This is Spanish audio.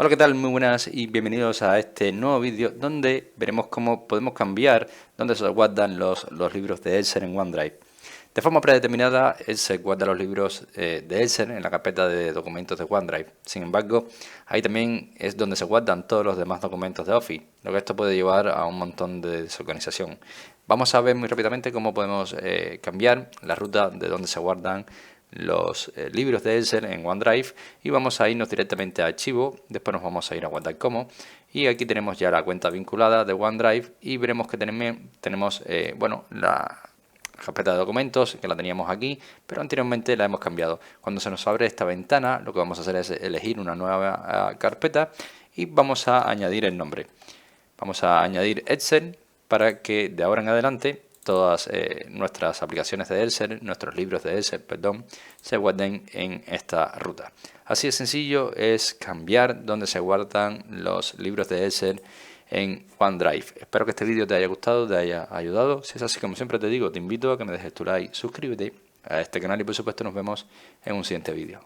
Hola, ¿qué tal? Muy buenas y bienvenidos a este nuevo vídeo donde veremos cómo podemos cambiar dónde se guardan los libros de Excel en OneDrive. De forma predeterminada, él se guarda los libros de Excel en la carpeta de documentos de OneDrive. Sin embargo, ahí también es donde se guardan todos los demás documentos de Office, lo que esto puede llevar a un montón de desorganización. Vamos a ver muy rápidamente cómo podemos cambiar la ruta de donde se guardan los libros de Excel en OneDrive y vamos a irnos directamente a archivo, después nos vamos a ir a guardar como y aquí tenemos ya la cuenta vinculada de OneDrive y veremos que tenemos la carpeta de documentos que la teníamos aquí, pero anteriormente la hemos cambiado. Cuando se nos abre esta ventana, lo que vamos a hacer es elegir una nueva carpeta y vamos a añadir el nombre. Vamos a añadir Excel para que de ahora en adelante todas nuestras aplicaciones de Excel, nuestros libros de Excel, perdón, se guarden en esta ruta. Así de sencillo es cambiar donde se guardan los libros de Excel en OneDrive. Espero que este vídeo te haya gustado, te haya ayudado. Si es así, como siempre te digo, te invito a que me dejes tu like, suscríbete a este canal y por supuesto nos vemos en un siguiente vídeo.